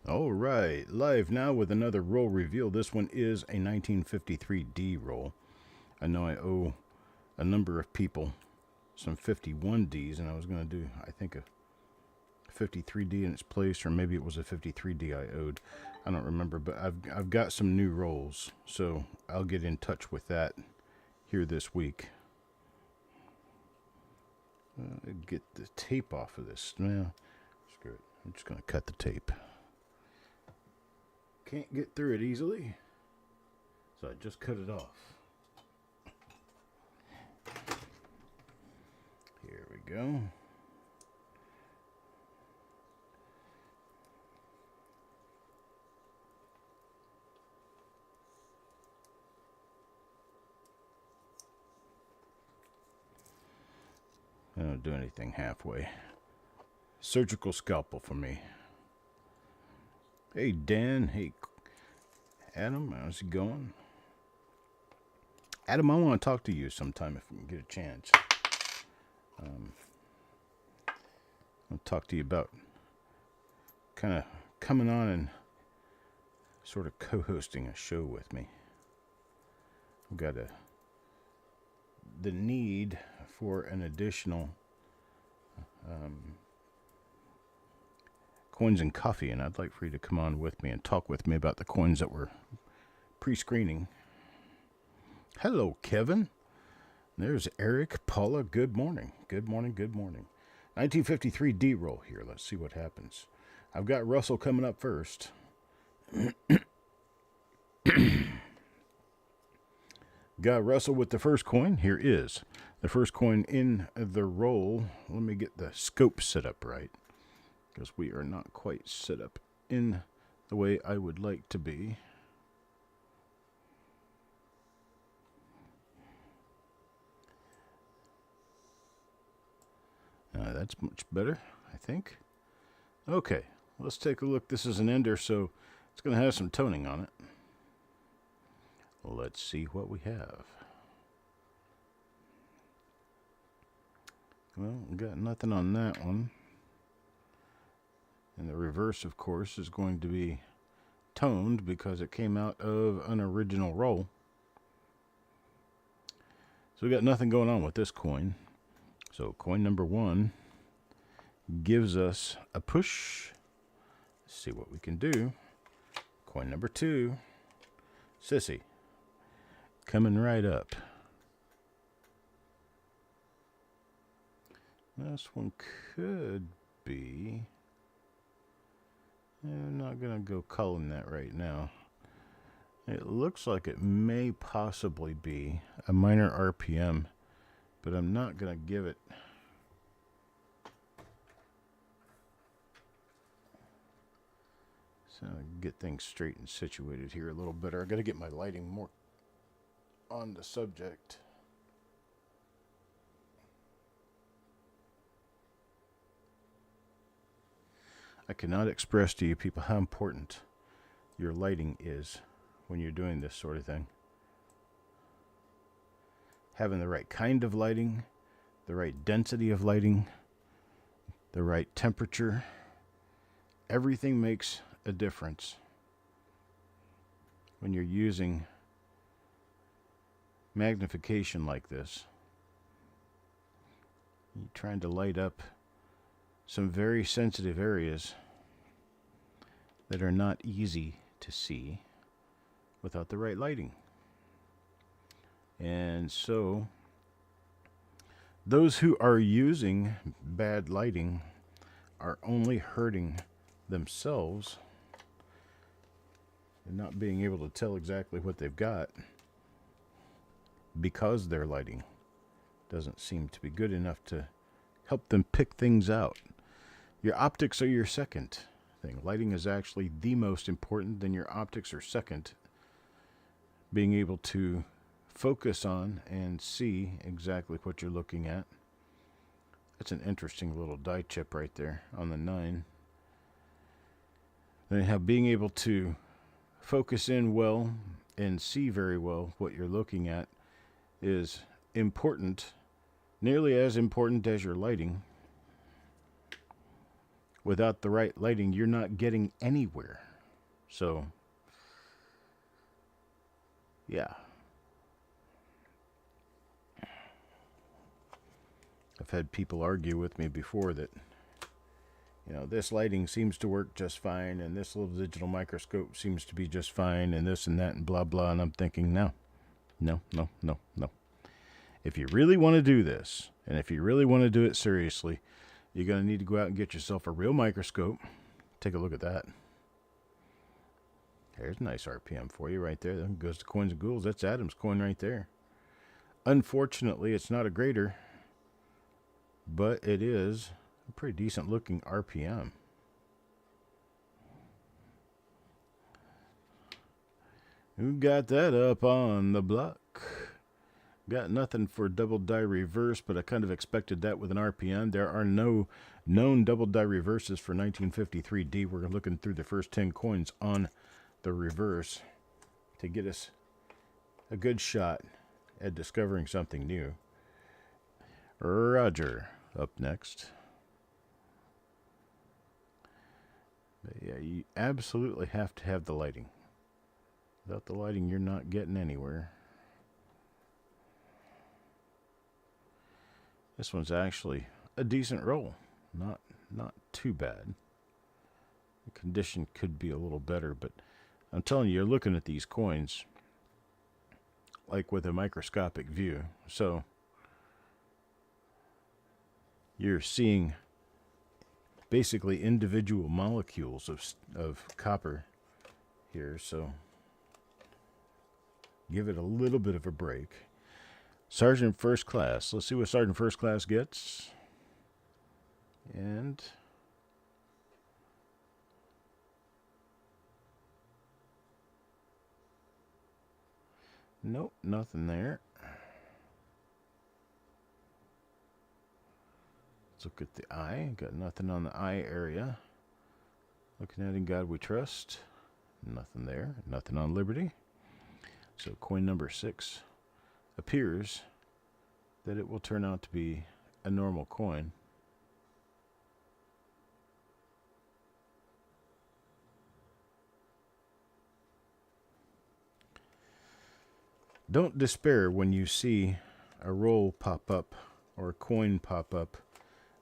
All right, live now with another roll reveal. This one is a 1953D roll. I know I owe a number of people some 51Ds, and I was going to do, I think, a 53D in its place, or maybe it was a 53D I owed. I don't remember, but I've got some new rolls, so I'll get in touch with that here this week. Get the tape off of this. Well, screw it. I'm just going to cut the tape. Can't get through it easily, so I just cut it off. Here we go. I don't do anything halfway. Surgical scalpel for me. Hey, Dan. Hey, Adam. How's it going? Adam, I want to talk to you sometime if we can get a chance. I'll talk to you about kind of coming on and sort of co-hosting a show with me. I've got the need for an additional coins and coffee, and I'd like for you to come on with me and talk with me about the coins that we're pre-screening. Hello, Kevin. There's Eric, Paula. Good morning. Good morning. Good morning. 1953 D roll here. Let's see what happens. I've got Russell coming up first. Got Russell with the first coin. Here is the first coin in the roll. Let me get the scope set up right, because we are not quite set up in the way I would like to be. That's much better, I think. Okay, let's take a look. This is an ender, so it's going to have some toning on it. Let's see what we have. Well, we got nothing on that one. And the reverse, of course, is going to be toned because it came out of an original roll. So we got nothing going on with this coin. So coin number one gives us a push. Let's see what we can do. Coin number two, Sissy, coming right up. This one could be... I'm not going to go calling that right now. It looks like it may possibly be a minor RPM, but I'm not going to give it... So get things straight and situated here a little better. I got to get my lighting more on the subject. I cannot express to you people how important your lighting is when you're doing this sort of thing. Having the right kind of lighting, the right density of lighting, the right temperature, everything makes a difference when you're using magnification like this. You're trying to light up some very sensitive areas that are not easy to see without the right lighting. And so those who are using bad lighting are only hurting themselves and not being able to tell exactly what they've got because their lighting doesn't seem to be good enough to help them pick things out. Your optics are your second thing. Lighting is actually the most important, then your optics are second. Being able to focus on and see exactly what you're looking at. That's an interesting little die chip right there on the 9. Then how being able to focus in well and see very well what you're looking at is important, nearly as important as your lighting. without the right lighting, you're not getting anywhere. So, yeah. I've had people argue with me before that, you know, this lighting seems to work just fine, and this little digital microscope seems to be just fine, and this and that, and blah, blah. And I'm thinking, no. If you really want to do this, and if you really want to do it seriously, you're going to need to go out and get yourself a real microscope. Take a look at that. There's a nice RPM for you right there. That goes to Coins and Ghouls. That's Adam's coin right there. Unfortunately, it's not a grader, but it is a pretty decent looking RPM. Who got that up on the block? Got nothing for double die reverse, but I kind of expected that with an RPM. There are no known double die reverses for 1953D. We're looking through the first 10 coins on the reverse to get us a good shot at discovering something new. Roger up next. But yeah, you absolutely have to have the lighting. Without the lighting, you're not getting anywhere. This one's actually a decent roll. Not too bad. The condition could be a little better, but I'm telling you, you're looking at these coins like with a microscopic view. So you're seeing basically individual molecules of copper here. So give it a little bit of a break. Sergeant First Class. Let's see what Sergeant First Class gets. And nope, nothing there. Let's look at the eye. Got nothing on the eye area. Looking at In God We Trust. Nothing there. Nothing on Liberty. So coin number 6 appears that it will turn out to be a normal coin. Don't despair when you see a roll pop up or a coin pop up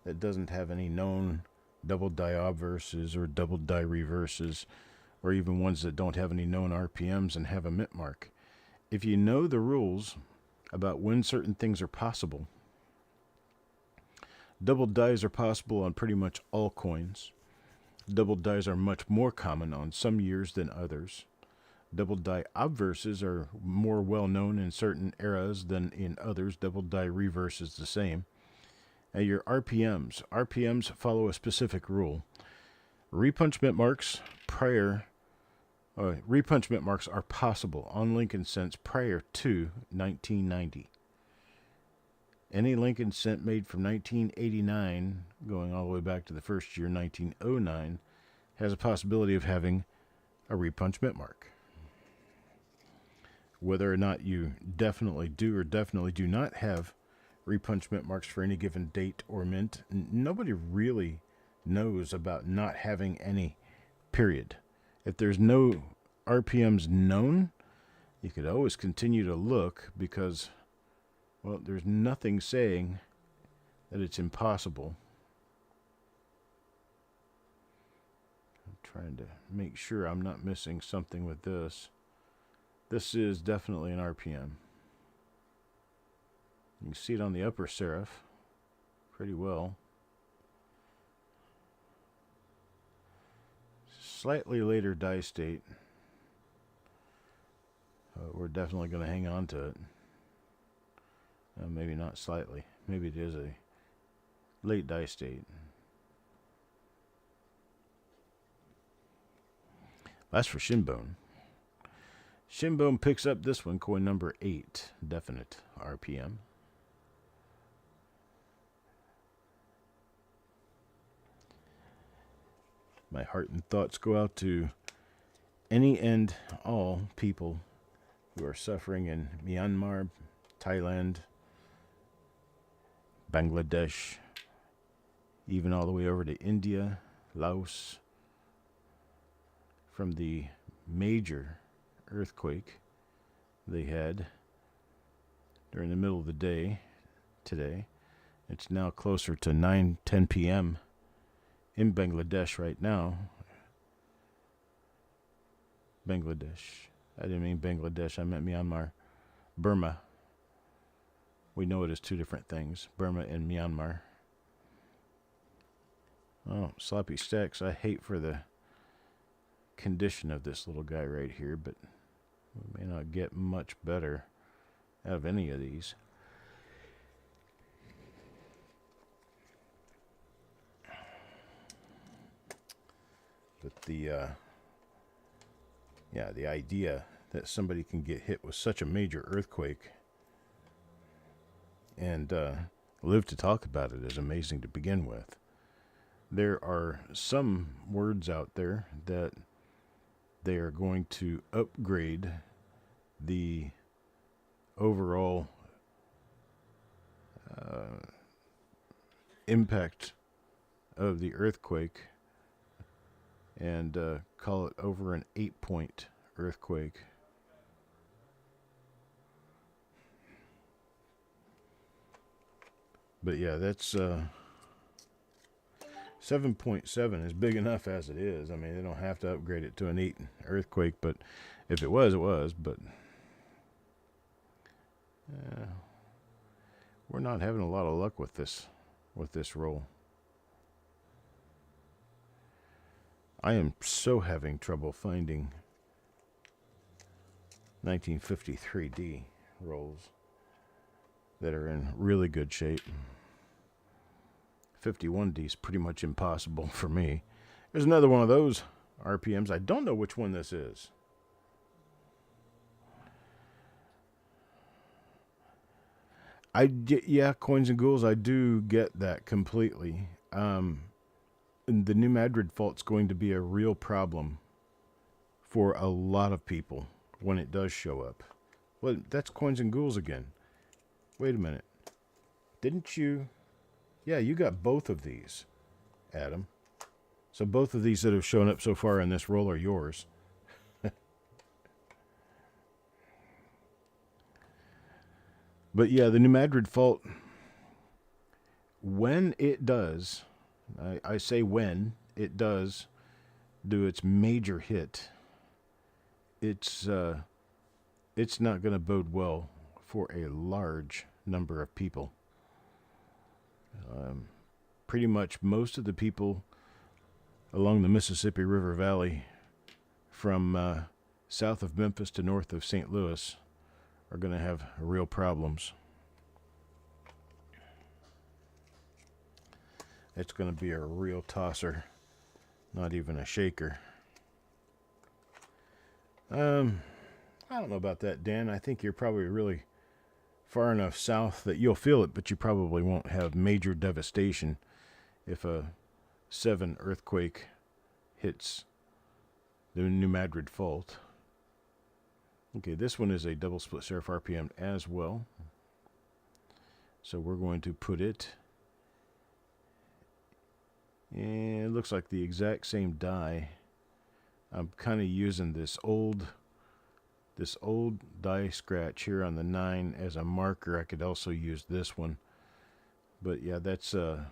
that doesn't have any known double die obverses or double die reverses, or even ones that don't have any known RPMs and have a mint mark. If you know the rules about when certain things are possible, double dies are possible on pretty much all coins. Double dies are much more common on some years than others. Double die obverses are more well known in certain eras than in others. Double die reverse is the same. And your RPMs follow a specific rule. Repunch mint marks are possible on Lincoln cents prior to 1990. Any Lincoln cent made from 1989, going all the way back to the first year, 1909, has a possibility of having a repunch mint mark. Whether or not you definitely do or definitely do not have repunch mint marks for any given date or mint, nobody really knows about not having any, period. If there's no RPMs known, you could always continue to look because, well, there's nothing saying that it's impossible. I'm trying to make sure I'm not missing something with this. This is definitely an RPM. You can see it on the upper serif pretty well. Slightly later die state. We're definitely going to hang on to it. Maybe not slightly. Maybe it is a late die state. That's for Shinbone. Shinbone picks up this one, coin number 8, definite RPM. My heart and thoughts go out to any and all people who are suffering in Myanmar, Thailand, Bangladesh, even all the way over to India, Laos from the major earthquake they had during the middle of the day today. It's now closer to 9:10 p.m. in Bangladesh right now. Bangladesh. I didn't mean Bangladesh. I meant Myanmar. Burma. We know it as two different things. Burma and Myanmar. Oh, sloppy stacks. I hate for the condition of this little guy right here, but we may not get much better out of any of these. But the idea that somebody can get hit with such a major earthquake and live to talk about it is amazing to begin with. There are some words out there that they are going to upgrade the overall impact of the earthquake and call it over an 8-point earthquake. But yeah, that's 7.7 is big enough as it is. I mean, they don't have to upgrade it to an 8 earthquake, but if it was, it was. But we're not having a lot of luck with this roll. I am so having trouble finding 1953D rolls that are in really good shape. 51D is pretty much impossible for me. There's another one of those RPMs. I don't know which one this is. Yeah, Coins and Ghouls, I do get that completely. The New Madrid fault's going to be a real problem for a lot of people when it does show up. Well, that's Coins and Ghouls again. Wait a minute. Didn't you... Yeah, you got both of these, Adam. So both of these that have shown up so far in this roll are yours. But yeah, the New Madrid fault, when it does... I say when it does do its major hit, it's not going to bode well for a large number of people. Pretty much most of the people along the Mississippi River Valley from south of Memphis to north of St. Louis are going to have real problems. It's going to be a real tosser, not even a shaker. I don't know about that, Dan. I think you're probably really far enough south that you'll feel it, but you probably won't have major devastation if a 7 earthquake hits the New Madrid fault. Okay, this one is a double split serif RPM as well. So we're going to put it... And it looks like the exact same die. I'm kind of using this old die scratch here on the 9 as a marker. I could also use this one. But yeah, that's a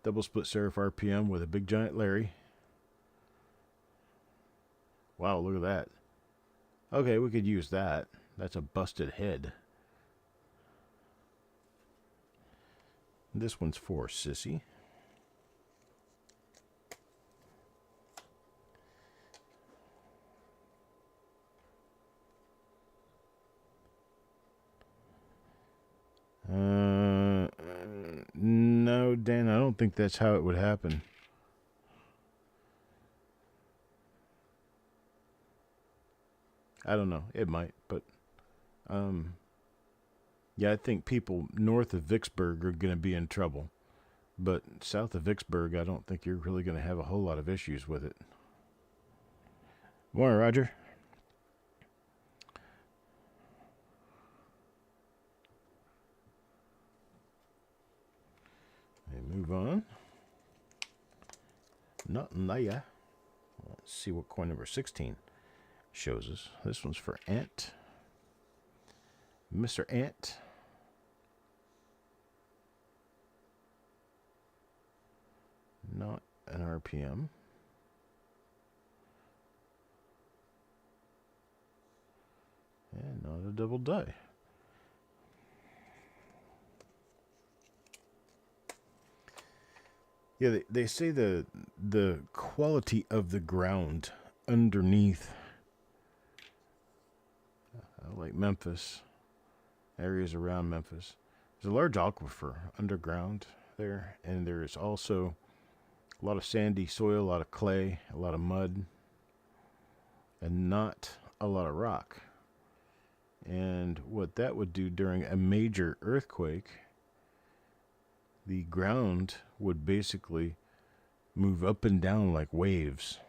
double split serif RPM with a big giant Larry. Wow, look at that. Okay, we could use that. That's a busted head. This one's for Sissy. No, Dan, I don't think that's how it would happen. I don't know. It might, but yeah, I think people north of Vicksburg are going to be in trouble. But south of Vicksburg, I don't think you're really going to have a whole lot of issues with it. Morning, Roger. Move on. Nothing there. Let's see what coin number 16 shows us. This one's for Ant. Mr. Ant. Not an RPM. And not a double die. Yeah, they say the quality of the ground underneath, like Memphis, areas around Memphis, there's a large aquifer underground there, and there's also a lot of sandy soil, a lot of clay, a lot of mud, and not a lot of rock. And what that would do during a major earthquake, the ground would basically move up and down like waves.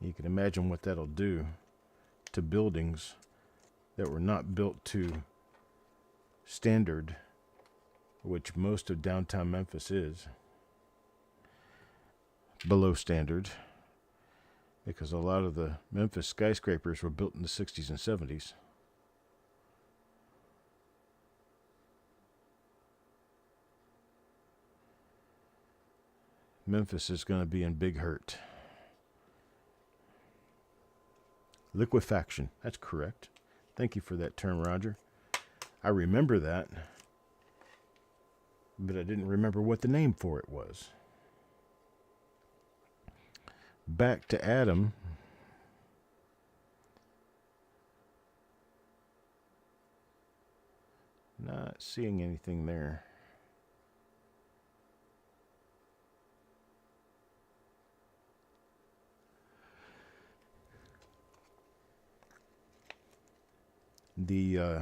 You can imagine what that'll do to buildings that were not built to standard, which most of downtown Memphis is. Below standard, because a lot of the Memphis skyscrapers were built in the 60s and 70s. Memphis is going to be in big hurt. Liquefaction. That's correct. Thank you for that term, Roger. I remember that, but I didn't remember what the name for it was. Back to Adam. Not seeing anything there. The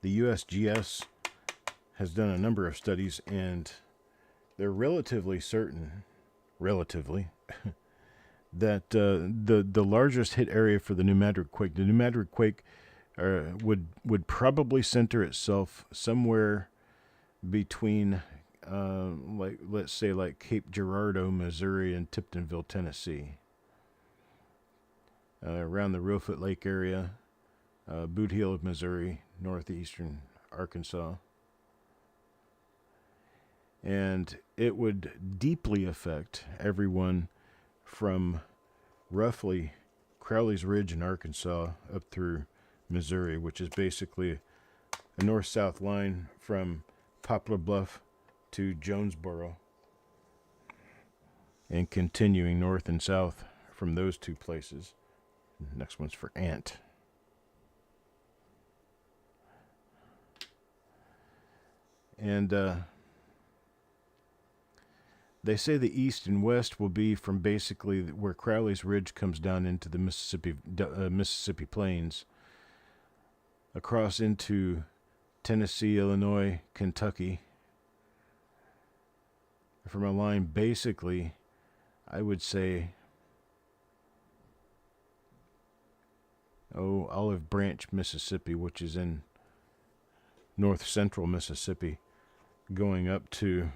USGS has done a number of studies, and they're relatively certain, that the largest hit area for the New Madrid quake, would probably center itself somewhere between, let's say, like Cape Girardeau, Missouri, and Tiptonville, Tennessee. Around the Reelfoot Lake area, Boot Heel of Missouri, northeastern Arkansas. And it would deeply affect everyone from roughly Crowley's Ridge in Arkansas up through Missouri, which is basically a north-south line from Poplar Bluff to Jonesboro, and continuing north and south from those two places. Next one's for Ant. And they say the east and west will be from basically where Crowley's Ridge comes down into the Mississippi Plains, across into Tennessee, Illinois, Kentucky, from a line basically, I would say, Olive Branch, Mississippi, which is in north central Mississippi, going up to,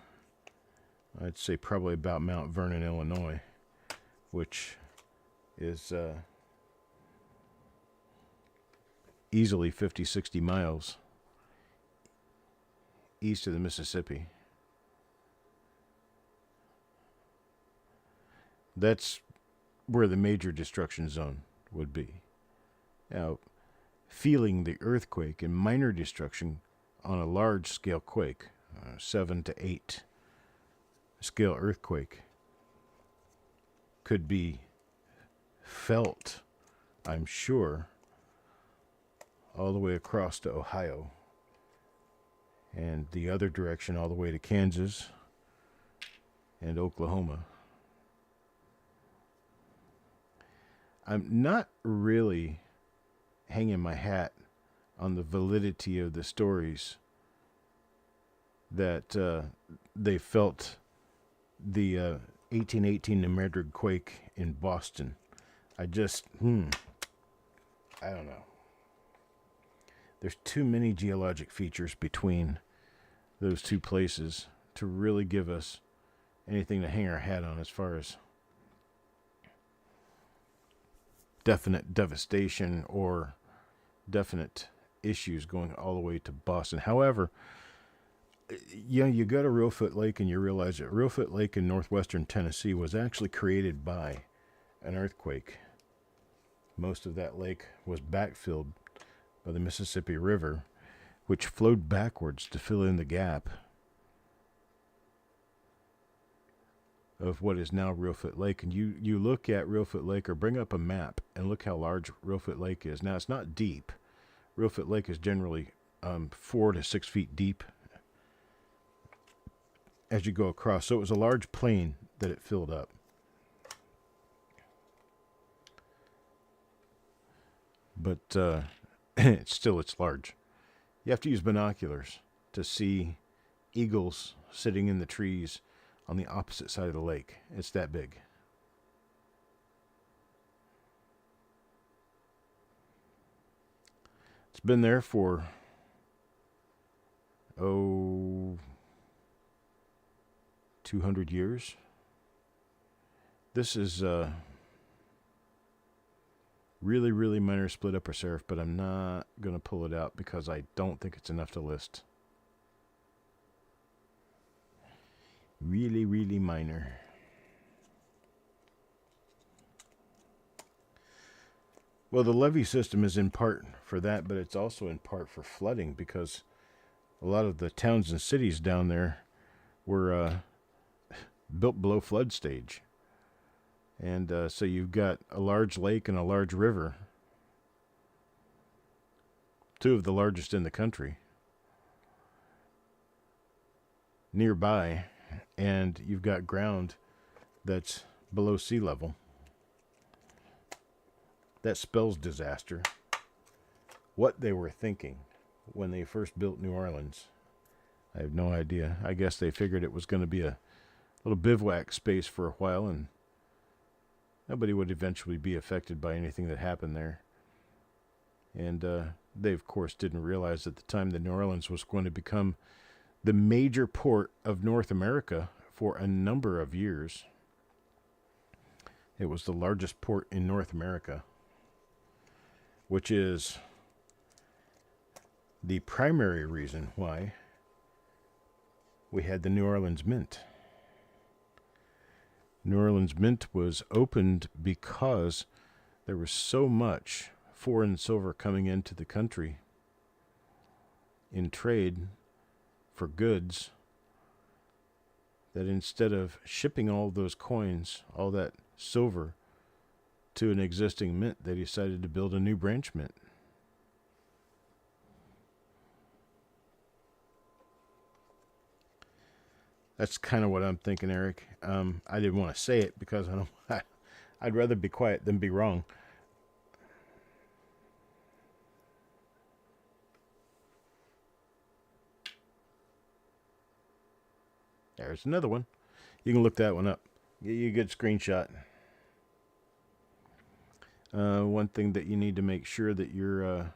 I'd say, probably about Mount Vernon, Illinois, which is easily 50, 60 miles east of the Mississippi. That's where the major destruction zone would be. Now, feeling the earthquake and minor destruction on a large-scale quake, 7 to 8 scale earthquake, could be felt, I'm sure, all the way across to Ohio, and the other direction all the way to Kansas and Oklahoma. I'm not really hanging my hat on the validity of the stories that they felt the 1818 New Madrid quake in Boston. I just, I don't know. There's too many geologic features between those two places to really give us anything to hang our hat on as far as definite devastation or definite issues going all the way to Boston. However, you go to Reelfoot Lake and you realize that Reelfoot Lake in northwestern Tennessee was actually created by an earthquake. Most of that lake was backfilled by the Mississippi River, which flowed backwards to fill in the gap of what is now Reelfoot Lake. And you look at Reelfoot Lake, or bring up a map and look how large Reelfoot Lake is. Now, it's not deep. Reelfoot Lake is generally 4 to 6 feet deep as you go across. So it was a large plain that it filled up. But it's large. You have to use binoculars to see eagles sitting in the trees on the opposite side of the lake. It's that big. It's been there for, 200 years. This is really, really minor split upper serif, but I'm not going to pull it out because I don't think it's enough to list. Really, really minor. Well, the levee system is in part for that, but it's also in part for flooding, because a lot of the towns and cities down there were built below flood stage. And so you've got a large lake and a large river, two of the largest in the country, nearby, and you've got ground that's below sea level. That spells disaster. What they were thinking when they first built New Orleans, I have no idea. I guess they figured it was going to be a little bivouac space for a while, and nobody would eventually be affected by anything that happened there. And they, of course, didn't realize at the time that New Orleans was going to become the major port of North America for a number of years. It was the largest port in North America, which is the primary reason why we had the New Orleans Mint. New Orleans Mint was opened because there was so much foreign silver coming into the country in trade for goods that instead of shipping all those coins, all that silver, to an existing mint, they decided to build a new branch mint. That's kind of what I'm thinking, Eric. I didn't want to say it because I'd rather be quiet than be wrong. There's another one. You can look that one up. Get you a good screenshot. One thing that you need to make sure that you're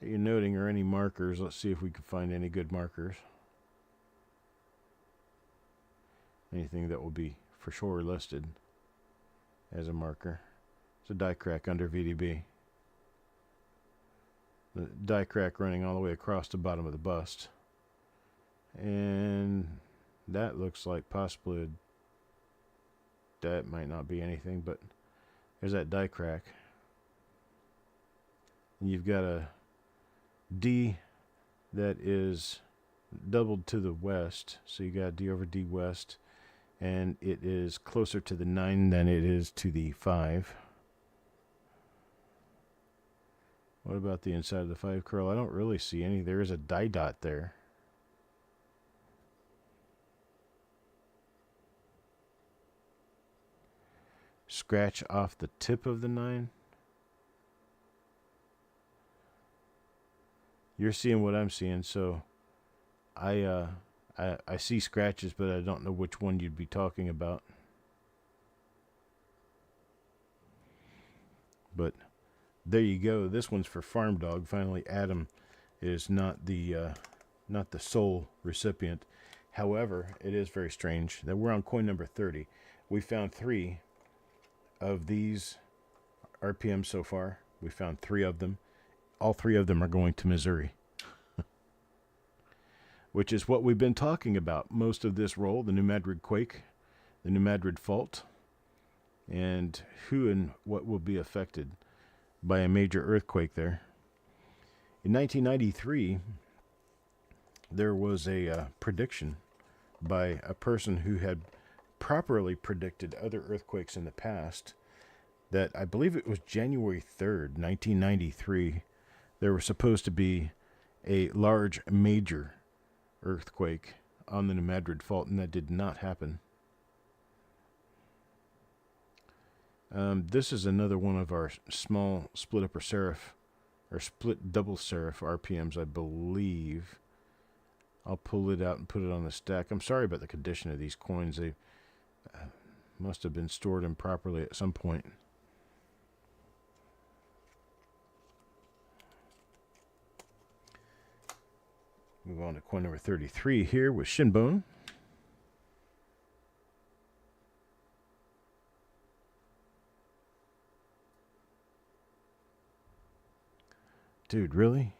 noting are any markers. Let's see if we can find any good markers. Anything that will be for sure listed as a marker. It's a die crack under VDB. The die crack running all the way across the bottom of the bust. And that looks like possibly that might not be anything, but there's that die crack. And you've got a D that is doubled to the west, so you got D over D west, and it is closer to the 9 than it is to the 5. What about the inside of the 5 curl? I don't really see any. There is a die dot there. Scratch off the tip of the 9. You're seeing what I'm seeing, so I see scratches, but I don't know which one you'd be talking about. But there you go. This one's for Farm Dog. Finally, Adam is not the sole recipient. However, it is very strange that we're on coin number 30. We found 3 of these RPMs so far. We found 3 of them. All 3 of them are going to Missouri, which is what we've been talking about most of this roll, the New Madrid quake, the New Madrid fault, and who and what will be affected by a major earthquake there. In 1993, there was a prediction by a person who had properly predicted other earthquakes in the past that I believe it was January 3rd, 1993, there was supposed to be a large major earthquake on the New Madrid fault, and that did not happen. This is another one of our small split upper serif, or split double serif RPMs, I believe. I'll pull it out and put it on the stack. I'm sorry about the condition of these coins. They must have been stored improperly at some point. Move on to coin number 33 here with Shinbone. Dude, really?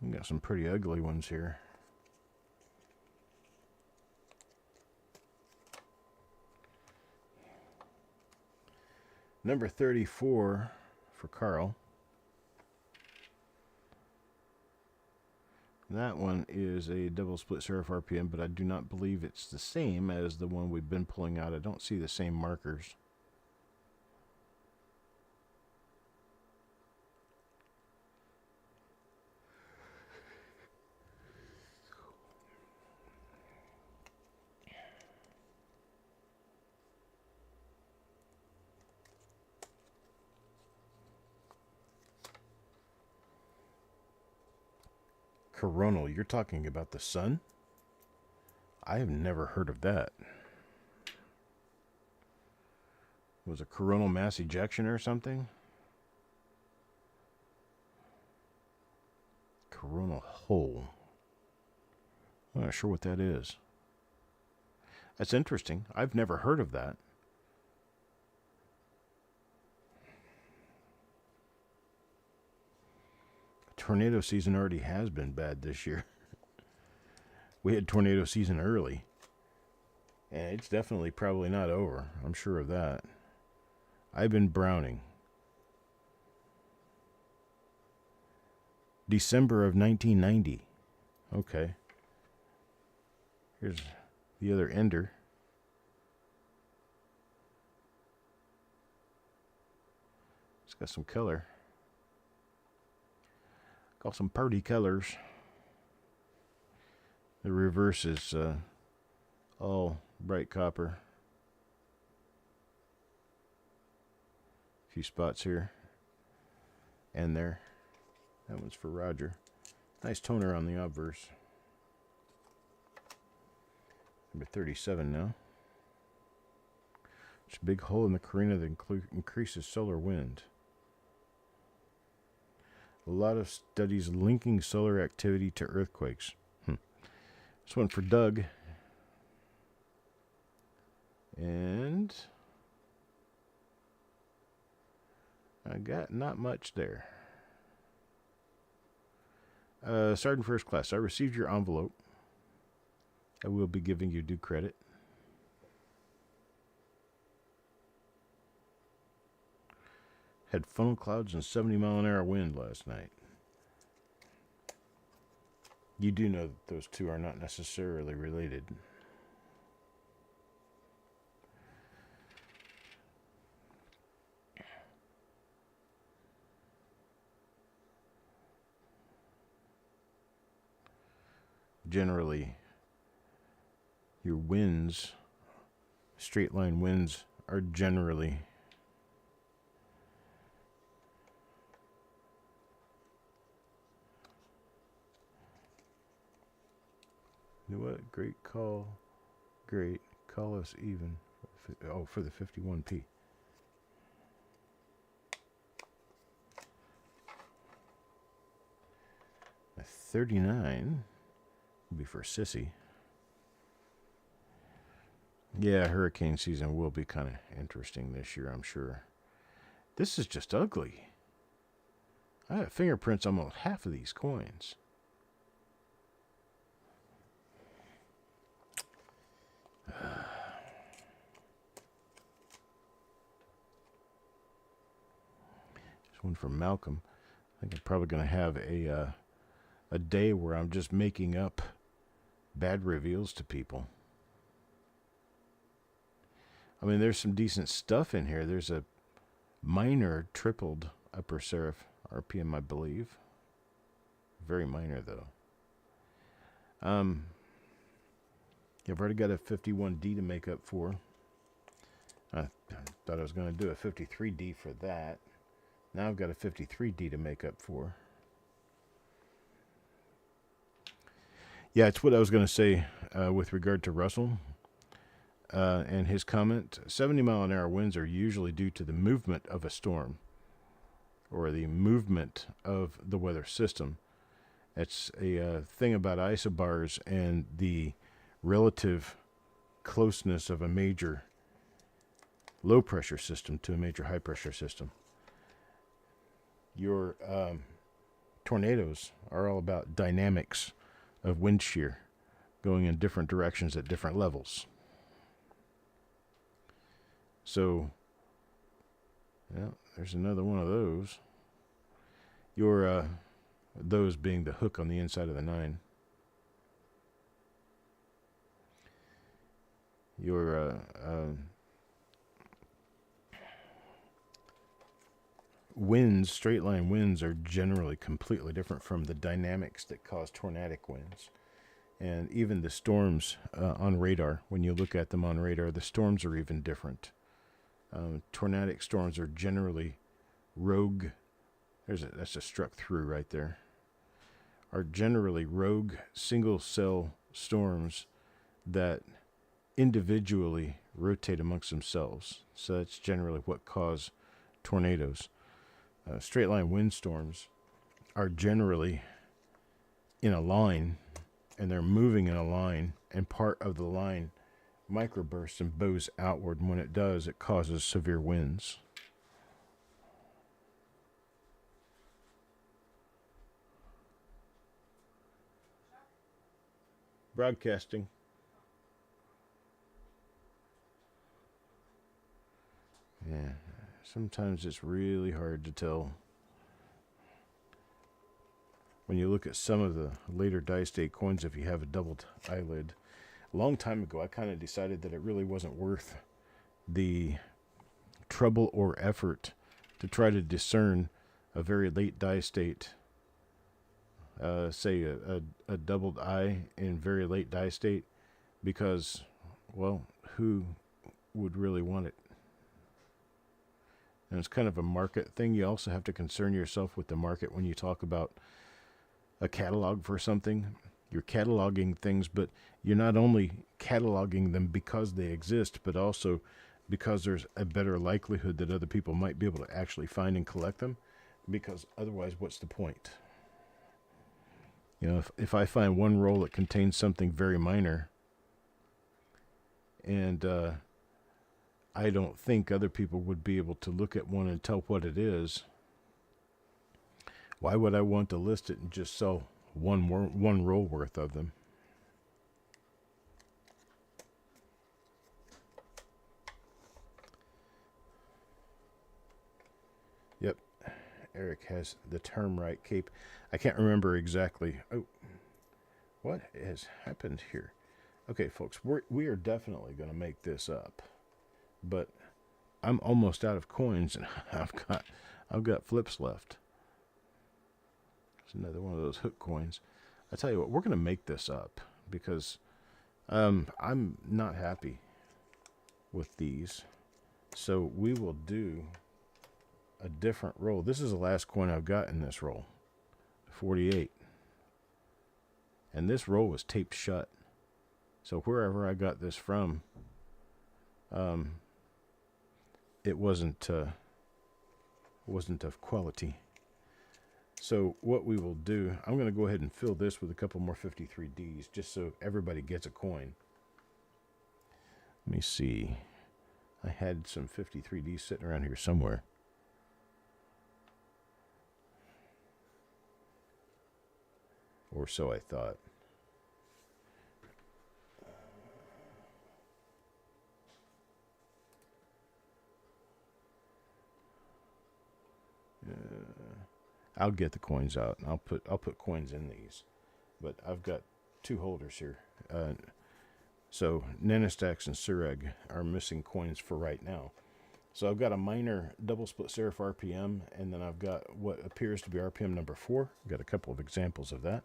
We got some pretty ugly ones here. Number 34 for Carl. That one is a double split serif RPM, but I do not believe it's the same as the one we've been pulling out. I don't see the same markers. Coronal, you're talking about the sun? I have never heard of that. Was it coronal mass ejection or something? Coronal hole. I'm not sure what that is. That's interesting. I've never heard of that. Tornado season already has been bad this year. We had tornado season early. And it's definitely probably not over. I'm sure of that. I've been browning. December of 1990. Okay. Here's the other ender. It's got some color. Got some pretty colors. The reverse is all bright copper. A few spots here and there. That one's for Roger. Nice toner on the obverse. Number 37 now. It's a big hole in the carina that increases solar wind. A lot of studies linking solar activity to earthquakes. This one for Doug. And I got not much there. Sergeant First Class, I received your envelope. I will be giving you due credit. Had funnel clouds and 70-mile-an-hour wind last night. You do know that those two are not necessarily related. Generally, your winds, straight line winds, are generally you know what? Great call. Great. Call us even. Oh, for the 51p. 39 will be for Sissy. Yeah, hurricane season will be kind of interesting this year, I'm sure. This is just ugly. I have fingerprints on almost half of these coins. This one from Malcolm. I think I'm probably going to have a day where I'm just making up bad reveals to people. I mean, there's some decent stuff in here. There's a minor tripled upper serif RPM, I believe. Very minor, though. I've already got a 51D to make up for. I thought I was going to do a 53D for that. Now I've got a 53D to make up for. Yeah, it's what I was going to say with regard to Russell. And his comment, 70-mile-an-hour winds are usually due to the movement of a storm or the movement of the weather system. It's a thing about isobars and the relative closeness of a major low-pressure system to a major high-pressure system. Your tornadoes are all about dynamics of wind shear going in different directions at different levels. So, yeah, there's another one of those. Your, those being the hook on the inside of the 9. Your, winds, straight line winds, are generally completely different from the dynamics that cause tornadic winds. And even the storms on radar, when you look at them on radar, the storms are even different. Tornadic storms are generally rogue. That's a struck through right there. Are generally rogue single cell storms that individually rotate amongst themselves. So that's generally what cause tornadoes. Straight line windstorms are generally in a line, and they're moving in a line, and part of the line microbursts and bows outward, and when it does, it causes severe winds. Broadcasting. Yeah, sometimes it's really hard to tell. When you look at some of the later die-state coins, if you have a doubled eyelid. A long time ago, I kind of decided that it really wasn't worth the trouble or effort to try to discern a very late die-state, say a doubled eye in very late die-state, because, well, who would really want it? And it's kind of a market thing. You also have to concern yourself with the market when you talk about a catalog for something. You're cataloging things, but you're not only cataloging them because they exist, but also because there's a better likelihood that other people might be able to actually find and collect them, because otherwise, what's the point? You know, if I find one roll that contains something very minor, and I don't think other people would be able to look at one and tell what it is, why would I want to list it and just sell one roll worth of them? Yep, Eric has the term right, Cape. I can't remember exactly. Oh, what has happened here? Okay, folks, we are definitely going to make this up, but I'm almost out of coins, and I've got flips left. It's another one of those hook coins. I tell you what, we're going to make this up because I'm not happy with these. So we will do a different roll. This is the last coin I've got in this roll, 48. And this roll was taped shut. So wherever I got this from, it wasn't of quality. So what we will do, I'm going to go ahead and fill this with a couple more 53Ds just so everybody gets a coin. Let me see. I had some 53Ds sitting around here somewhere. Or so I thought. I'll get the coins out. And I'll put coins in these, but I've got two holders here. So Nanistax and Sureg are missing coins for right now. So I've got a minor double split serif RPM, and then I've got what appears to be RPM number 4. I've got a couple of examples of that.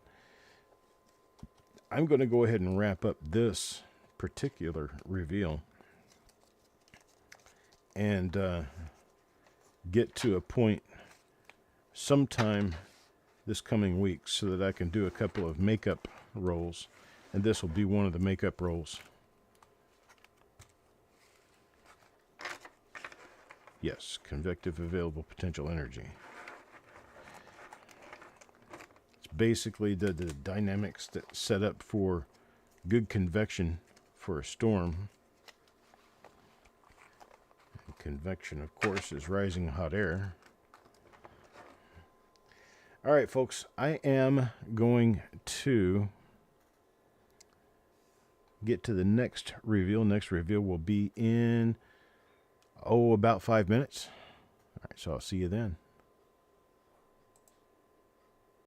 I'm going to go ahead and wrap up this particular reveal and get to a point sometime this coming week so that I can do a couple of makeup rolls, and this will be one of the makeup rolls. Yes, convective available potential energy. It's basically the dynamics that set up for good convection for a storm. And convection, of course, is rising hot air. All right, folks, I am going to get to the next reveal. Next reveal will be in, about 5 minutes. All right, so I'll see you then.